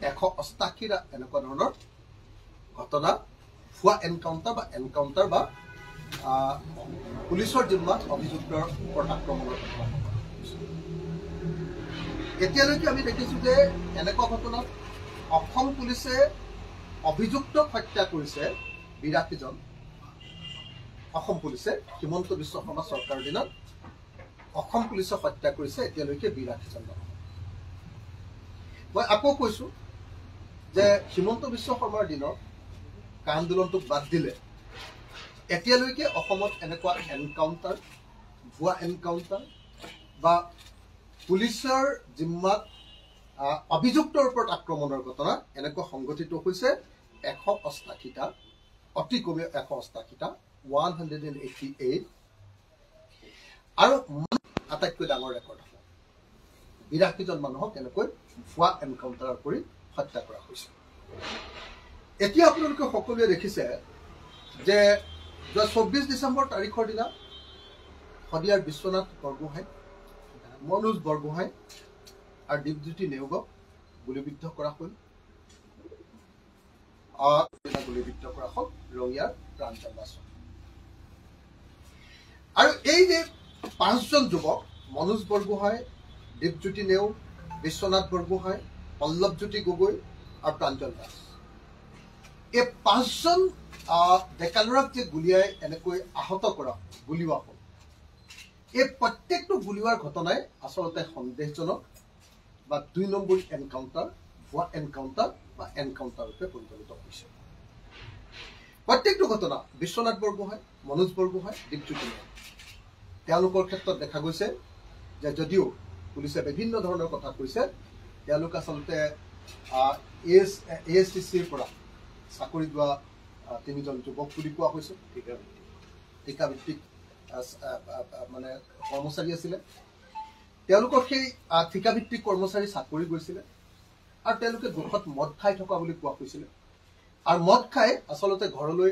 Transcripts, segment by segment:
188টা এনেকুৱা ধৰণৰ ঘটনা ভুৱা এনকাউণ্টাৰ বা পুলিচৰ জিম্মাত অভিযুক্তৰ ওপৰত আক্ৰমণৰ ঘটনা। এতিয়ালৈকে আমি দেখিছোঁ যে এনেকুৱা ঘটনাত অসম পুলিচে অভিযুক্তক হত্যা কৰিছে 82জন। অসম পুলিচে হিমন্ত বিশ্ব শৰ্মা চৰকাৰৰ দিনত অসম পুলিচক হত্যা কৰিছে এতিয়ালৈকে 82জন মানুহ। মই আকৌ কৈছোঁ যে হিমন্ত বিশ্ব শৰ্মাৰ দিনত আন্দোলনটোক বাদ দিলে এতিয়ালৈকে অসমত এনেকুৱা এনকাউণ্টাৰ, ভুৱা এনকাউণ্টাৰ বা পুলিচৰ জিম্মাত অভিযুক্তৰ ওপৰত আক্ৰমণৰ ঘটনা এনেকুৱা সংঘটিত হৈছে 188টা, অতি কমেও 188টা, 188। আৰু আটাইতকৈ ডাঙৰ ৰেকৰ্ড হ'ব 82জন মানুহক এনেকৈ ভুৱা এনকাউণ্টাৰ কৰি হত্যা কৰা হৈছে। এতিয়া আপোনালোকে সকলোৱে দেখিছে যে 24 ডিচেম্বৰ তাৰিখৰ দিনা শদিয়াৰ বিশ্বনাথ বৰগোহাঁই, মনোজ বৰগোহাঁই আৰু দীপজ্যোতি নেওগক গুলীবিদ্ধ কৰা হ'ল। গুলীবিদ্ধ কৰা হ'ল ৰঙিয়াৰ প্ৰাঞ্জল দাসক। আৰু এই যে 5জন যুৱক, মনোজ বৰগোহাঁই, দীপজ্যোতি নেওগ, বিশ্বনাথ বৰগোহাঁই, পল্লৱজ্যোতি গগৈ আৰু প্ৰাঞ্জল দাস, এই 5জন ডেকালৰাক যে গুলিয়াই এনেকৈ আহত কৰা গুলিওৱা হ'ল, এই প্ৰত্যেকটো গুলিওৱাৰ ঘটনাই আচলতে সন্দেহজনক বা 2 নম্বৰী এনকাউণ্টাৰ, ভুৱা এনকাউণ্টাৰ বা এনকাউণ্টাৰ ৰূপে পৰিগণিত হৈছে। প্ৰত্যেকটো ঘটনা বিশ্বনাথ বৰগোহাঁই, মনোজ বৰগোহাঁই, দীপজ্যোতি নেওগ, তেওঁলোকৰ ক্ষেত্ৰত দেখা গৈছে যে যদিও পুলিচে বিভিন্ন ধৰণৰ কথা কৈছে, তেওঁলোক আচলতে ASTCৰ পৰা চাকৰি লোৱা 3জন যুৱক বুলি কোৱা হৈছে। ঠিকাভিত্তিক মানে কৰ্মচাৰী আছিলে। তেওঁলোকৰ সেই ঠিকাভিত্তিক কৰ্মচাৰী চাকৰি গৈছিলে আৰু তেওঁলোকে দুখত মদ খাই থকা বুলি কোৱা হৈছিলে। আৰু মদ খাই আচলতে ঘৰলৈ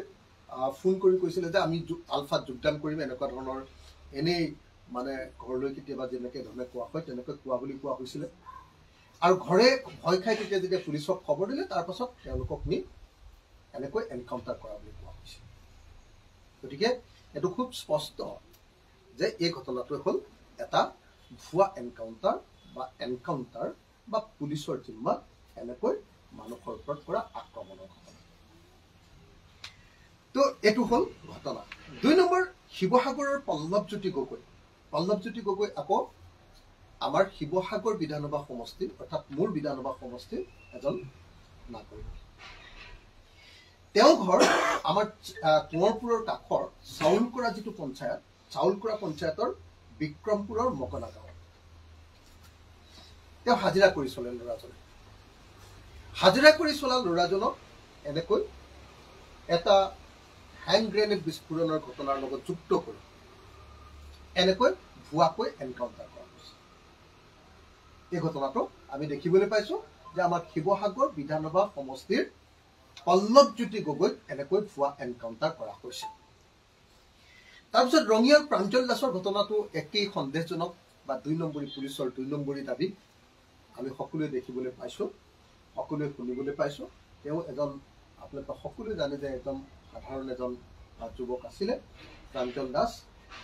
ফোন কৰি কৈছিলে যে আমি আলফাত যোগদান কৰিম, এনেকুৱা ধৰণৰ এনেই মানে ঘৰলৈ কেতিয়াবা যেনেকৈ ধৰণে কোৱা হয় তেনেকৈ কোৱা বুলি কোৱা হৈছিলে। আৰু ঘৰে ভয় খাই যেতিয়া পুলিচক খবৰ দিলে, তাৰ পাছত তেওঁলোকক নি এনেকৈ এনকাউণ্টাৰ কৰা বুলি কোৱা হৈছে। গতিকে এইটো খুব স্পষ্ট যে এই ঘটনাটো হ'ল এটা ভুৱা এনকাউণ্টাৰ বা পুলিচৰ জিম্মাত এনেকৈ মানুহৰ ওপৰত কৰা আক্ৰমণৰ ঘটনা। তো এইটো হ'ল ঘটনা। 2 নম্বৰ, শিৱসাগৰৰ পল্লৱজ্যোতি গগৈ আকৌ আমাৰ শিৱসাগৰ বিধানসভা সমষ্টিৰ অৰ্থাৎ মোৰ বিধানসভা সমষ্টিৰ এজন নাগৰিক। তেওঁ ঘৰ আমাৰ কোঁৱৰপুৰৰ কাষৰ চাউলকুৰা যিটো পঞ্চায়ত, চাউলকুৰা পঞ্চায়তৰ বিক্ৰমপুৰৰ মকনা গাঁৱত। তেওঁ হাজিৰা কৰি চলে ল'ৰাজনে। হাজিৰা কৰি চলা ল'ৰাজনক এনেকৈ এটা হেণ্ড গ্ৰেনেড বিস্ফোৰণৰ ঘটনাৰ লগত যুক্ত কৰি এনেকৈ ভুৱাকৈ এনকাউণ্টাৰ কৰা হৈছে। এই ঘটনাটো আমি দেখিবলৈ পাইছোঁ যে আমাৰ শিৱসাগৰ বিধানসভা সমষ্টিৰ পল্লৱজ্যোতি গগৈক এনেকৈ ভুৱা এনকাউণ্টাৰ কৰা হৈছে। তাৰপিছত ৰঙিয়াৰ প্ৰাঞ্জল দাসৰ ঘটনাটো একেই সন্দেহজনক বা 2 নম্বৰী পুলিচৰ 2 নম্বৰী দাবী আমি সকলোৱে দেখিবলৈ পাইছোঁ, সকলোৱে শুনিবলৈ পাইছোঁ। তেওঁ এজন, আপোনালোকে সকলোৱে জানে যে একদম সাধাৰণ এজন যুৱক আছিলে প্ৰাঞ্জল দাস।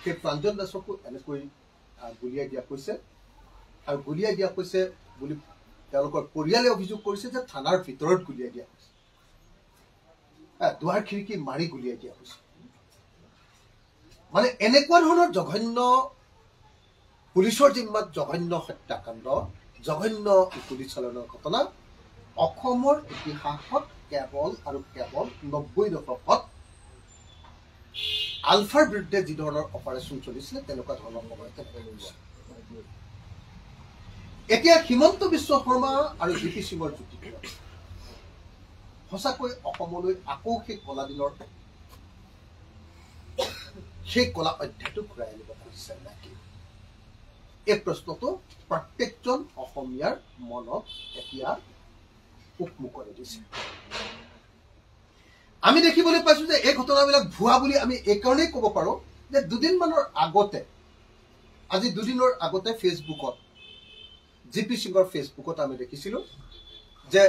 সেই প্ৰাঞ্জল দাসকো এনেকৈ গুলিয়াই দিয়া হৈছে। আৰু গুলিয়াই দিয়া হৈছে বুলি তেওঁলোকৰ পৰিয়ালে অভিযোগ কৰিছে যে থানাৰ ভিতৰত গুলিয়াই দিয়া হৈছে, দুৱাৰ খিৰিকী মাৰি গুলিয়াই দিয়া হৈছে। মানে এনেকুৱা ধৰণৰ জঘন্য পুলিচৰ জিম্মাত জঘন্য হত্যাকাণ্ড, জঘন্য গুলী চালনাৰ ঘটনা অসমৰ ইতিহাসত কেৱল আৰু কেৱল 90 দশকত আলফাৰ বিৰুদ্ধে যি ধৰণৰ অপাৰেশ্যন চলিছিলে তেনেকুৱা ধৰণৰ সময়তে হৈছে। এতিয়া হিমন্ত বিশ্ব শৰ্মা আৰু VP সিঙৰ যুক্তি সঁচাকৈ অসমলৈ আকৌ সেই কলা দিনৰ সেই কলা অধ্যায়টো ঘূৰাই আনিব খুজিছে নেকি? এই প্ৰশ্নটো প্ৰত্যেকজন অসমীয়াৰ মনত এতিয়া উকমুকনি দিছে। আমি দেখিবলৈ পাইছোঁ যে এই ঘটনাবিলাক ভুৱা বুলি আমি এইকাৰণেই ক'ব পাৰোঁ যে 2 দিনমানৰ আগতে, আজি 2 দিনৰ আগতে ফেচবুকত, VP সিঙৰ ফেচবুকত আমি দেখিছিলোঁ যে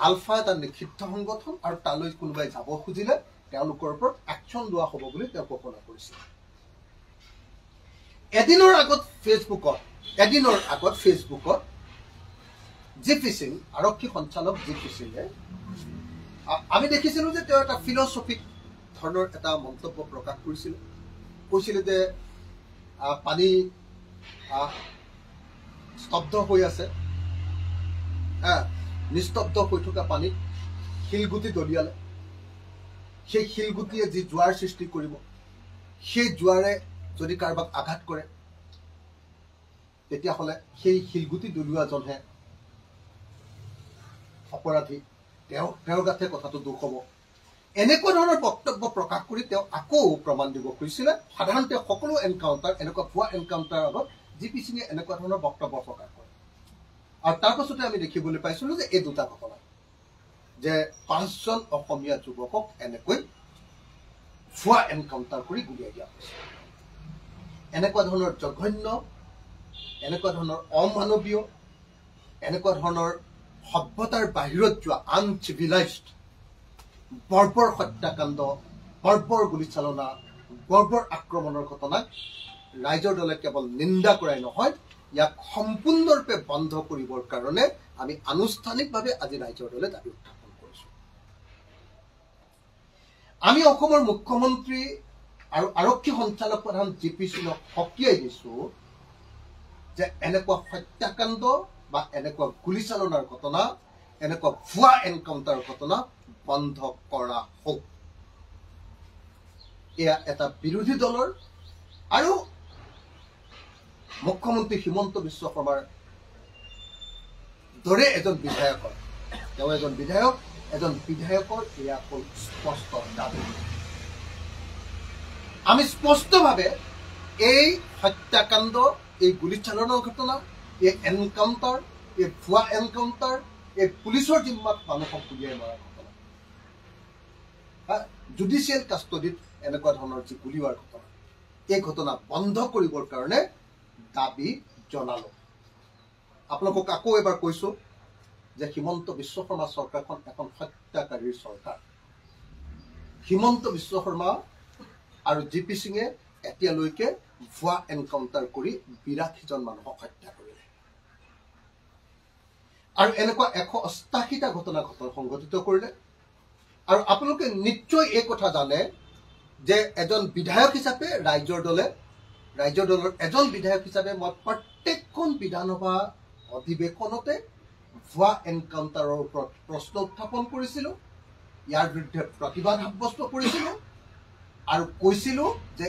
আলফা এটা নিষিদ্ধ সংগঠন আৰু তালৈ কোনোবাই যাব খুজিলে তেওঁলোকৰ ওপৰত একশ্যন লোৱা হ'ব বুলি তেওঁ ঘোষণা কৰিছিল। এদিনৰ আগত ফেচবুকত জিপি সিং আৰক্ষী সঞ্চালক জিপি সিঙে আমি দেখিছিলোঁ যে তেওঁ এটা ফিলচফিক ধৰণৰ এটা মন্তব্য প্ৰকাশ কৰিছিল। কৈছিলে যে পানী স্তব্ধ হৈ আছে, নিস্তব্ধ হৈ থকা পানীত শিলগুটি দলিয়ালে সেই শিলগুটিয়ে যি জোৱাৰ সৃষ্টি কৰিব, সেই জোৱাৰে যদি কাৰোবাক আঘাত কৰে তেতিয়াহ'লে সেই শিলগুটি দলিওৱাজনহে অপৰাধী, তেওঁৰ গাতে কথাটো দুখ হ'ব। এনেকুৱা ধৰণৰ বক্তব্য প্ৰকাশ কৰি তেওঁ আকৌ প্ৰমাণ দিব খুজিছিলে। সাধাৰণতে সকলো এনকাউণ্টাৰ, এনেকুৱা ভুৱা এনকাউণ্টাৰ আগত জিপি সিঙে এনেকুৱা ধৰণৰ বক্তব্য প্ৰকাশ কৰে। আৰু তাৰ পাছতে আমি দেখিবলৈ পাইছিলোঁ যে এই দুটা ঘটনা, যে 5জন অসমীয়া যুৱকক এনেকৈ ভুৱা এনকাউণ্টাৰ কৰি গুলিয়াই দিয়া হৈছে। এনেকুৱা ধৰণৰ জঘন্য, এনেকুৱা ধৰণৰ অমানৱীয়, এনেকুৱা ধৰণৰ সভ্যতাৰ বাহিৰত যোৱা আনচিভিলাইজড বৰ্বৰ হত্যাকাণ্ড, বৰ্বৰ গুলীচালনা, বৰ্বৰ আক্ৰমণৰ ঘটনাক ৰাইজৰ দলে কেৱল নিন্দা কৰাই নহয়, ইয়াক সম্পূৰ্ণৰূপে বন্ধ কৰিবৰ কাৰণে আমি আনুষ্ঠানিকভাৱে আজি ৰাইজৰ দলে দাবী উত্থাপন কৰিছোঁ। আমি অসমৰ মুখ্যমন্ত্ৰী আৰু আৰক্ষী সঞ্চালক প্ৰধান জিপি সিঙক সকীয়াই দিছোঁ যে এনেকুৱা হত্যাকাণ্ড বা এনেকুৱা গুলীচালনাৰ ঘটনা, এনেকুৱা ভুৱা এনকাউণ্টাৰৰ ঘটনা বন্ধ কৰা হওক। এয়া এটা বিৰোধী দলৰ আৰু মুখ্যমন্ত্ৰী হিমন্ত বিশ্ব শৰ্মাৰ দৰে এজন বিধায়কৰ, তেওঁ এজন বিধায়কৰ এয়া হ'ল স্পষ্ট দাবী। আমি স্পষ্টভাৱে এই হত্যাকাণ্ড, এই গুলীচালনাৰ ঘটনা, এই এনকাউণ্টাৰ, এই ভুৱা এনকাউণ্টাৰ, এই পুলিচৰ জিম্মাত মানুহক গুলিয়াই মৰাৰ ঘটনা, জুডিচিয়েল কাষ্টডিত এনেকুৱা ধৰণৰ যি গুলীওৱাৰ ঘটনা, এই ঘটনা বন্ধ কৰিবৰ কাৰণে দাবী জনালোঁ। আপোনালোকক আকৌ এবাৰ কৈছোঁ যে হিমন্ত বিশ্ব শৰ্মা চৰকাৰখন এখন হত্যাকাৰীৰ চৰকাৰ। হিমন্ত বিশ্ব শৰ্মা আৰু জিপি সিঙে এতিয়ালৈকে ভুৱা এনকাউণ্টাৰ কৰি 82জন মানুহক হত্যা কৰিলে আৰু এনেকুৱা 188টা ঘটনা সংঘটিত কৰিলে। আৰু আপোনালোকে নিশ্চয় এই কথা জানে যে এজন বিধায়ক হিচাপে ৰাইজৰ দলৰ এজন বিধায়ক হিচাপে মই প্ৰত্যেকখন বিধানসভা অধিৱেশনতে ভুৱা এনকাউণ্টাৰৰ ওপৰত প্ৰশ্ন উত্থাপন কৰিছিলোঁ, ইয়াৰ বিৰুদ্ধে প্ৰতিবাদ সাব্যস্ত কৰিছিলোঁ আৰু কৈছিলোঁ যে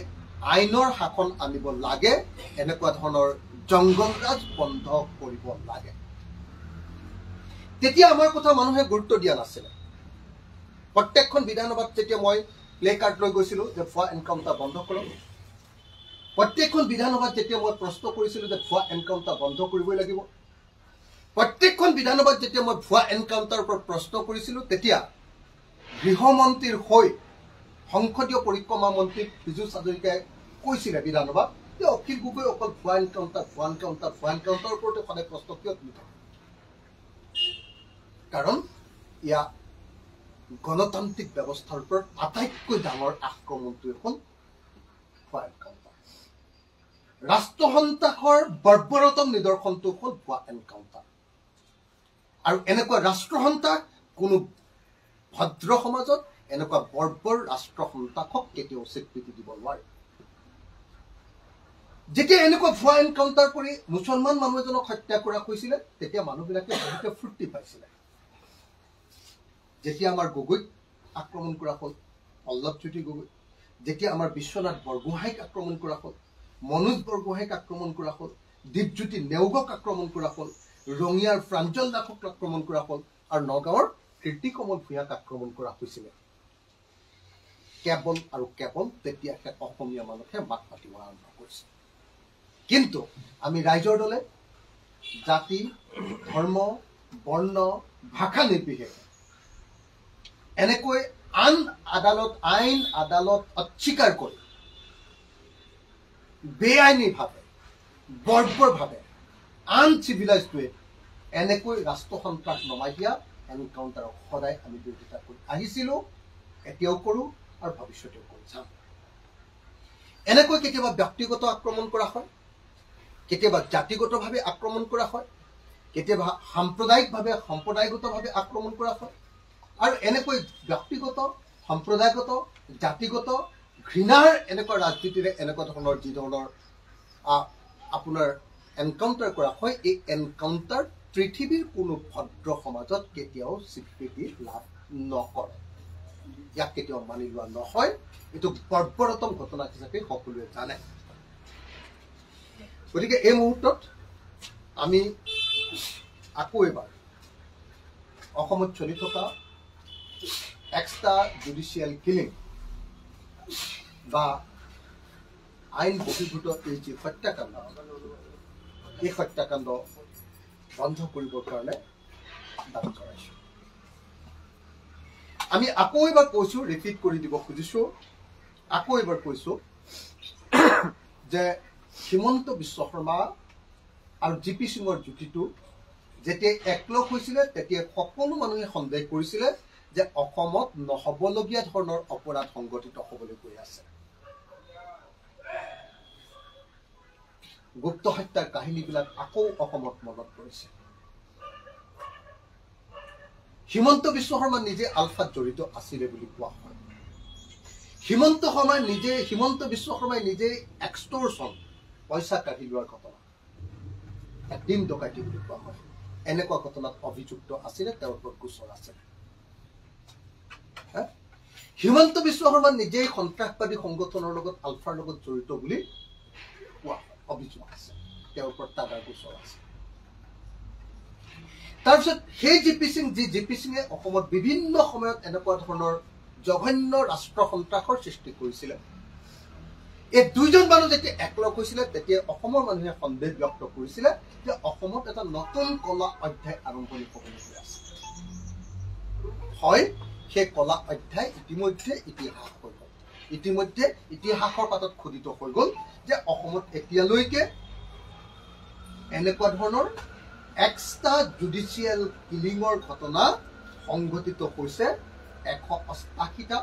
আইনৰ শাসন আনিব লাগে, এনেকুৱা ধৰণৰ জংগলৰাজ বন্ধ কৰিব লাগে। তেতিয়া আমাৰ কথা মানুহে গুৰুত্ব দিয়া নাছিলে। প্ৰত্যেকখন বিধানসভাত যেতিয়া মই প্লে কাৰ্ড লৈ গৈছিলোঁ যে ভুৱা এনকাউণ্টাৰ বন্ধ কৰক, প্ৰত্যেকখন বিধানসভাত যেতিয়া মই প্ৰশ্ন কৰিছিলোঁ যে ভুৱা এনকাউণ্টাৰ বন্ধ কৰিবই লাগিব, প্ৰত্যেকখন বিধানসভাত যেতিয়া মই ভুৱা এনকাউণ্টাৰৰ ওপৰত প্ৰশ্ন কৰিছিলোঁ, তেতিয়া গৃহমন্ত্ৰীৰ হৈ সংসদীয় পৰিক্ৰমা মন্ত্ৰী পীযুষ হাজৰিকাই কৈছিলে বিধানসভাত যে অখিল গগৈ অকল ভুৱা এনকাউণ্টাৰৰ ওপৰতে সদায় প্ৰশ্ন কিয় তুলি থাকে, কাৰণ ইয়া গণতান্ত্ৰিক ব্যৱস্থাৰ ওপৰত আটাইতকৈ ডাঙৰ আক্ৰমণটোৱে হ'ল ভুৱা এনকাউণ্টাৰ। ৰাষ্ট্ৰসন্ত্ৰাসৰ বৰ্বৰতম নিদৰ্শনটো হ'ল ভুৱা এনকাউণ্টাৰ। আৰু এনেকুৱা ৰাষ্ট্ৰসন্ত্ৰাস কোনো ভদ্ৰ সমাজত এনেকুৱা বৰ্বৰ ৰাষ্ট্ৰসন্ত্ৰাসক কেতিয়াও স্বীকৃতি দিব নোৱাৰে। যেতিয়া এনেকুৱা ভুৱা এনকাউণ্টাৰ কৰি মুছলমান মানুহ এজনক হত্যা কৰা হৈছিলে, তেতিয়া মানুহবিলাকে বহুতে ফূৰ্তি পাইছিলে। যেতিয়া আমাৰ গগৈক আক্ৰমণ কৰা হ'ল, পল্লৱজ্যোতি গগৈ, যেতিয়া আমাৰ বিশ্বনাথ বৰগোহাঁইক আক্ৰমণ কৰা হ'ল, মনোজ বৰগোহাঁইক আক্ৰমণ কৰা হ'ল, দীপজ্যোতি নেওগক আক্ৰমণ কৰা হ'ল, ৰঙিয়াৰ প্ৰাঞ্জল দাসক আক্ৰমণ কৰা হ'ল আৰু নগাঁৱৰ কীৰ্তিকমল ভূঞাক আক্ৰমণ কৰা হৈছিলে, কেৱল আৰু কেৱল তেতিয়াহে অসমীয়া মানুহে মাত মাতিব আৰম্ভ কৰিছে। কিন্তু আমি ৰাইজৰ দলে জাতি, ধৰ্ম, বৰ্ণ, ভাষা নিৰ্বিশেষে এনেকৈ আইন আদালত অস্বীকাৰ কৰি বেআইনীভাৱে, বৰ্বৰভাৱে, আনচিভিলাইজড ৱেত এনেকৈ ৰাষ্ট্ৰসন্ত্ৰাস নমাই দিয়া এনকাউণ্টাৰক সদায় আমি বিৰোধিতা কৰি আহিছিলোঁ, এতিয়াও কৰোঁ আৰু ভৱিষ্যতেও কৰি যাম। এনেকৈ কেতিয়াবা ব্যক্তিগত আক্ৰমণ কৰা হয়, কেতিয়াবা জাতিগতভাৱে আক্ৰমণ কৰা হয়, কেতিয়াবা সাম্প্ৰদায়িকভাৱে আক্ৰমণ কৰা হয়, আৰু এনেকৈ ব্যক্তিগত, সম্প্ৰদায়গত, জাতিগত ঘৃণাৰ এনেকুৱা ৰাজনীতিৰে এনেকুৱা ধৰণৰ যি ধৰণৰ আপোনাৰ এনকাউণ্টাৰ কৰা হয়, এই এনকাউণ্টাৰ পৃথিৱীৰ কোনো ভদ্ৰ সমাজত কেতিয়াও স্বীকৃতি লাভ নকৰে। ইয়াক কেতিয়াও মানি লোৱা নহয়। এইটো বৰ্বৰতম ঘটনা হিচাপে সকলোৱে জানে। গতিকে এই মুহূৰ্তত আমি আকৌ এবাৰ অসমত চলি থকা এক্সট্ৰা জুডিচিয়েল কিলিং বা আইন বহিৰ্ভূত এই যি হত্যাকাণ্ড, এই হত্যাকাণ্ড বন্ধ কৰিবৰ কাৰণে দাবী কৰাইছোঁ। আমি আকৌ এবাৰ কৈছোঁ, ৰিপিট কৰি দিব খুজিছোঁ, আকৌ এবাৰ কৈছোঁ যে হিমন্ত বিশ্ব শৰ্মা আৰু জি পি সিঙৰ যুটিটো যেতিয়া একলগ হৈছিলে তেতিয়া সকলো মানুহে সন্দেহ কৰিছিলে যে অসমত নহ'বলগীয়া ধৰণৰ অপৰাধ সংঘটিত হ'বলৈ গৈ আছে। গুপ্ত হত্যাৰ কাহিনীবিলাক আকৌ অসমত মনত পৰিছে। হিমন্ত বিশ্ব শৰ্মা নিজে আলফাত জড়িত আছিলে বুলি কোৱা হয়। হিমন্ত বিশ্ব শৰ্মাই নিজে এক্সটৰচন, পইচা কাঢ়ি লোৱাৰ ঘটনা, ডিম ডকাইতি বুলি কোৱা হয়, এনেকুৱা ঘটনাত অভিযুক্ত আছিলে, তেওঁৰ ওপৰত গোচৰ আছিলে। হিমন্ত বিশ্ব শৰ্মা নিজেই সন্ত্ৰাসবাদী সংগঠনৰ লগত আলফাৰ লগত জড়িত বুলি কোৱা হয়, অভিযোগ আছে, তেওঁৰ ওপৰত তাদাৰ গোচৰ আছে। তাৰপিছত সেই জি পি সিঙে অসমত বিভিন্ন সময়ত এনেকুৱা ধৰণৰ জঘন্য ৰাষ্ট্ৰ সন্ত্ৰাসৰ সৃষ্টি কৰিছিলে। এই দুইজন মানুহ যেতিয়া একলগ হৈছিলে তেতিয়া অসমৰ মানুহে সন্দেহ ব্যক্ত কৰিছিলে যে অসমত এটা নতুন কলা অধ্যায় আৰম্ভণি হ'বলৈ গৈ আছে। হয়, সেই কলা অধ্যায় ইতিমধ্যে ইতিহাস হৈ গ'ল, ইতিমধ্যে ইতিহাসৰ পাতত খোদিত হৈ গ'ল যে অসমত এতিয়ালৈকে এনেকুৱা ধৰণৰ এক্সট্ৰা জুডিচিয়েল কিলিঙৰ ঘটনা সংঘটিত হৈছে 188টা,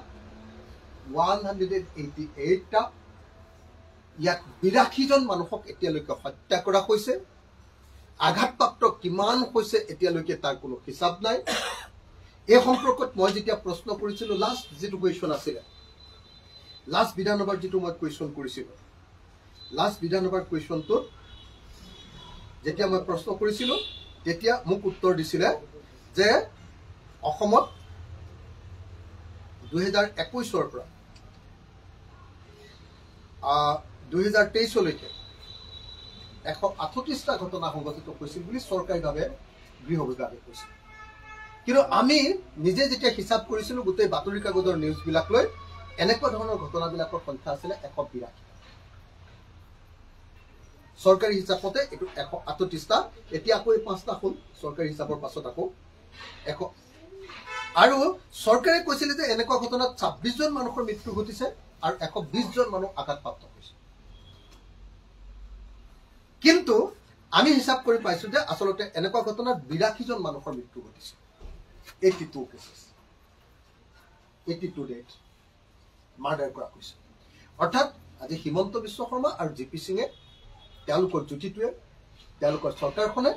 188টা। ইয়াত 82জন মানুহক এতিয়ালৈকে হত্যা কৰা হৈছে। আঘাতপ্ৰাপ্ত কিমান হৈছে এতিয়ালৈকে তাৰ কোনো হিচাপ নাই। এই সম্পৰ্কত মই যেতিয়া প্ৰশ্ন কৰিছিলোঁ, লাষ্ট যিটো কুৱেশ্যন আছিলে, লাষ্ট বিধানসভাৰ যিটো মই কুৱেশ্যন কৰিছিলোঁ, লাষ্ট বিধানসভাৰ কুৱেশ্যনটোত যেতিয়া মই প্ৰশ্ন কৰিছিলোঁ তেতিয়া মোক উত্তৰ দিছিলে যে অসমত 2021 পৰা 2023লৈকে 138টা ঘটনা সংঘটিত হৈছিল বুলি চৰকাৰীভাৱে গৃহ বিভাগে কৈছিল। কিন্তু আমি নিজে যেতিয়া হিচাপ কৰিছিলোঁ গোটেই বাতৰি কাগজৰ নিউজবিলাক লৈ, এনেকুৱা ধৰণৰ ঘটনাবিলাকৰ সংখ্যা আছিলে 182। চৰকাৰী হিচাপতে এইটো 138টা, এতিয়া আকৌ 5টা হ'ল চৰকাৰী হিচাপৰ পাছত আকৌ 100। আৰু চৰকাৰে কৈছিলে যে এনেকুৱা ঘটনাত 26জন মানুহৰ মৃত্যু ঘটিছে আৰু 120জন মানুহ আঘাতপ্ৰাপ্ত হৈছে। কিন্তু আমি হিচাপ কৰি পাইছোঁ যে আচলতে এনেকুৱা ঘটনাত 82জন মানুহৰ মৃত্যু ঘটিছে। 82 কেছেছ, 82 ডেথ মাৰ্ডাৰ কৰা হৈছে। অৰ্থাৎ আজি হিমন্ত বিশ্ব শৰ্মা আৰু জি পি সিঙে, তেওঁলোকৰ যুটিটোৱে, তেওঁলোকৰ চৰকাৰখনে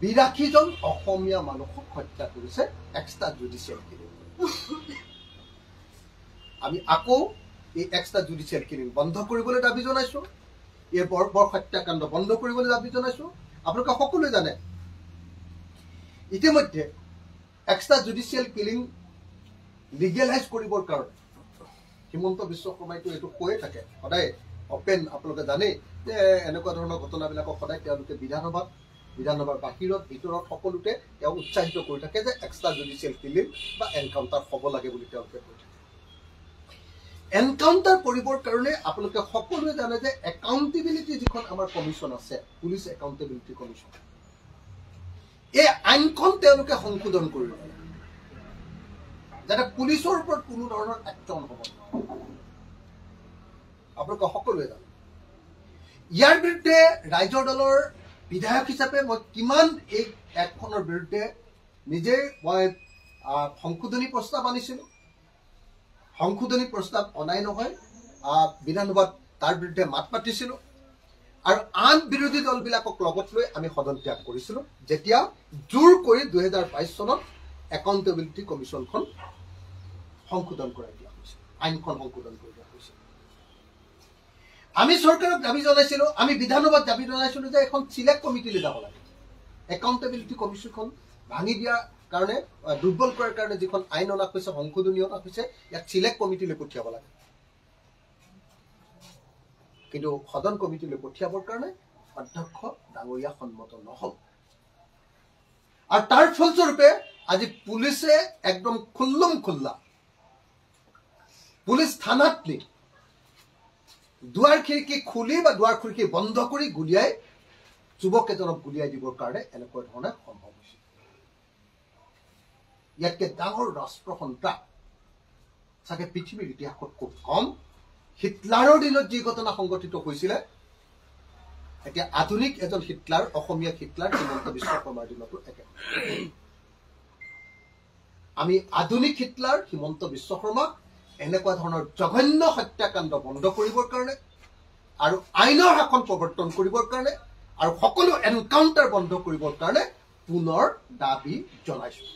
82জন অসমীয়া মানুহক হত্যা কৰিছে এক্সট্ৰা জুডিচিয়েল কিলিং। আমি আকৌ এই এক্সট্ৰা জুডিচিয়েল কিলিং বন্ধ কৰিবলৈ দাবী জনাইছোঁ, এই বৰ্বৰ হত্যাকাণ্ড বন্ধ কৰিবলৈ দাবী জনাইছোঁ। আপোনালোকে সকলোৱে জানে ইতিমধ্যে এক্সট্ৰা জুডিচিয়েল কিলিং লিগেলাইজ কৰিবৰ কাৰণে হিমন্ত বিশ্ব শৰ্মাইতো এইটো কৈয়ে থাকে সদায় অপেন। আপোনালোকে জানেই যে এনেকুৱা ধৰণৰ ঘটনাবিলাকক সদায় তেওঁলোকে বিধানসভাৰ বাহিৰত ভিতৰত সকলোতে তেওঁ উৎসাহিত কৰি থাকে যে এক্সট্ৰা জুডিচিয়েল কিলিং বা এনকাউণ্টাৰ হ'ব লাগে বুলি তেওঁলোকে কৈ থাকে। এনকাউণ্টাৰ কৰিবৰ কাৰণে আপোনালোকে সকলোৱে জানে যে একাউণ্টেবিলিটি যিখন আমাৰ কমিশ্যন আছে, পুলিচ একাউণ্টেবিলিটি কমিশ্যন, এই আইনখন তেওঁলোকে সংশোধন কৰিব লাগে যাতে পুলিচৰ ওপৰত কোনো ধৰণৰ একচন হ'ব। আপোনালোকে সকলোৱে জানে। ইয়াৰ বিৰুদ্ধে ৰাইজৰ দলৰ বিধায়ক হিচাপে মই কিমান এই এক্টখনৰ বিৰুদ্ধে নিজে মই সংশোধনী প্ৰস্তাৱ আনিছিলোঁ। সংশোধনী প্ৰস্তাৱ অনাই নহয় বিধানসভাত তাৰ বিৰুদ্ধে মাত মাতিছিলোঁ আৰু আন বিৰোধী দলবিলাকক লগত লৈ আমি সদন ত্যাগ কৰিছিলোঁ, যেতিয়া জোৰ কৰি 2022 চনত একাউণ্টেবিলিটি কমিশ্যনখন সংশোধন কৰাই দিয়া হৈছিল, আইনখন সংশোধন কৰি দিয়া হৈছিল। আমি চৰকাৰক দাবী জনাইছিলোঁ, আমি বিধানসভাত দাবী জনাইছিলোঁ যে এখন চিলেক্ট কমিটিলৈ যাব লাগে। একাউণ্টেবিলিটি কমিশ্যনখন ভাঙি দিয়াৰ কাৰণে, দুৰ্বল কৰাৰ কাৰণে যিখন আইন অনা হৈছে, সংশোধনী অনা হৈছে, ইয়াক চিলেক্ট কমিটিলৈ পঠিয়াব লাগে। কিন্তু সদন কমিটিলৈ পঠিয়াবৰ কাৰণে অধ্যক্ষ ডাঙৰীয়া সন্মত নহ'ল। আৰু তাৰ ফলস্বৰূপে আজি পুলিচে একদম খুল্লম খুল্লা পুলিচ থানাত নি দুৱাৰ খিৰিকী খুলি বা দুৱাৰ খিৰিকী বন্ধ কৰি গুলিয়াই যুৱক এজনক গুলিয়াই দিবৰ কাৰণে এনেকুৱা ধৰণে সম্ভৱ হৈছে। ইয়াতকে ডাঙৰ ৰাষ্ট্ৰ সন্ত্ৰাস চাগে পৃথিৱীৰ ইতিহাসত খুব কম। হিটলাৰৰ দিনত যি ঘটনা সংঘটিত হৈছিলে, এতিয়া আধুনিক এজন হিটলাৰ, অসমীয়া হিটলাৰ হিমন্ত বিশ্ব শৰ্মাৰ দিনতো একে। আমি আধুনিক হিটলাৰ হিমন্ত বিশ্ব শৰ্মাক এনেকুৱা ধৰণৰ জঘন্য হত্যাকাণ্ড বন্ধ কৰিবৰ কাৰণে আৰু আইনৰ শাসন প্ৰৱৰ্তন কৰিবৰ কাৰণে আৰু সকলো এনকাউণ্টাৰ বন্ধ কৰিবৰ কাৰণে পুনৰ দাবী জনাইছোঁ।